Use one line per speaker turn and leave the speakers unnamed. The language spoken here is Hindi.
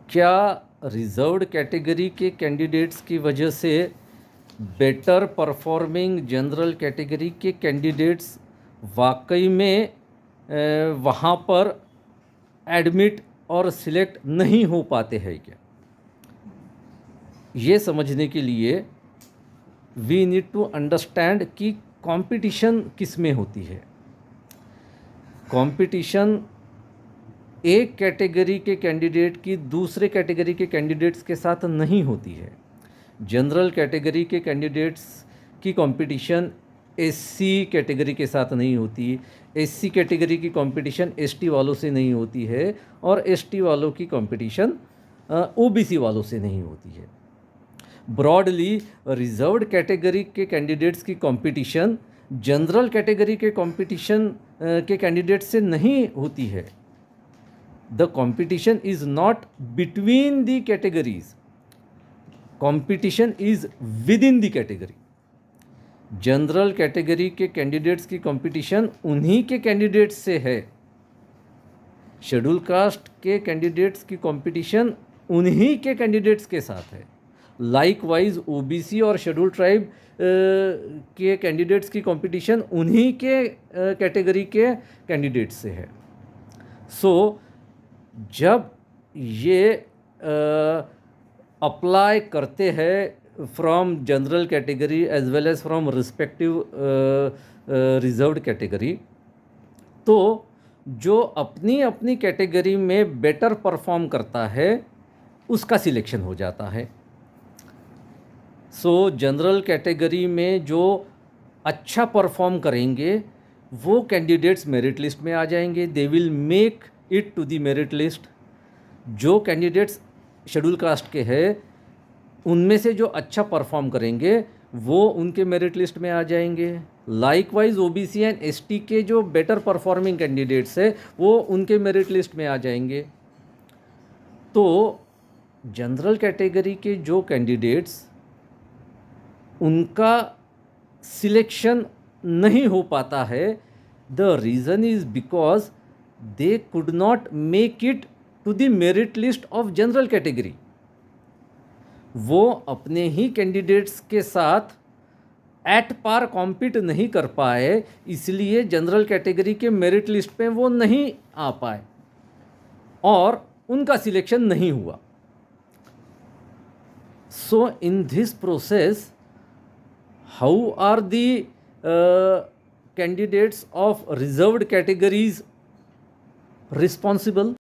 क्या रिजर्व्ड कैटेगरी के कैंडिडेट्स की वजह से बेटर परफॉर्मिंग जनरल कैटेगरी के कैंडिडेट्स वाकई में वहाँ पर एडमिट और सिलेक्ट नहीं हो पाते हैं क्या? ये समझने के लिए वी नीड टू अंडरस्टैंड कि कंपटीशन किस में होती है। कंपटीशन एक कैटेगरी के कैंडिडेट की दूसरे कैटेगरी के कैंडिडेट्स के साथ नहीं होती है। जनरल कैटेगरी के कैंडिडेट्स की कंपटीशन एससी कैटेगरी के साथ नहीं होती, एससी कैटेगरी की कंपटीशन एसटी वालों से नहीं होती है, और एसटी वालों की कंपटीशन ओबीसी वालों से नहीं होती है। ब्रॉडली रिजर्व्ड कैटेगरी के कैंडिडेट्स की कंपटीशन जनरल कैटेगरी के कंपटीशन के कैंडिडेट्स से नहीं होती है। The competition is not between the categories. Competition is within the category. General category के कैंडिडेट्स की कंपटीशन उन्हीं के कैंडिडेट्स से है। शेड्यूल कास्ट के कैंडिडेट्स की कंपटीशन उन्हीं के कैंडिडेट्स के साथ है। लाइकवाइज ओबीसी और शेड्यूल ट्राइब के कैंडिडेट्स की कंपटीशन उन्हीं के कैटेगरी के कैंडिडेट्स से है। जब ये अप्लाई करते हैं from general category as well as from respective reserved category, तो जो अपनी अपनी कैटेगरी में बेटर परफॉर्म करता है उसका सिलेक्शन हो जाता है। जनरल कैटेगरी में जो अच्छा परफॉर्म करेंगे वो कैंडिडेट्स मेरिट लिस्ट में आ जाएंगे। They will make it to the merit list. जो कैंडिडेट्स शेड्यूल कास्ट के हैं उनमें से जो अच्छा परफॉर्म करेंगे वो उनके मेरिट लिस्ट में आ जाएंगे। लाइकवाइज ओबीसी एंड एसटी के जो बेटर परफॉर्मिंग कैंडिडेट्स हैं वो उनके मेरिट लिस्ट में आ जाएंगे। तो जनरल कैटेगरी के जो कैंडिडेट्स उनका सिलेक्शन नहीं हो पाता है, the reason is because they could not make it to the merit list of general category. वो अपने ही कैंडिडेट्स के साथ एट पार कॉम्पीट नहीं कर पाए, इसलिए जनरल कैटेगरी के मेरिट लिस्ट पे वो नहीं आ पाए और उनका सिलेक्शन नहीं हुआ। So in this process how are the candidates of reserved categories responsible?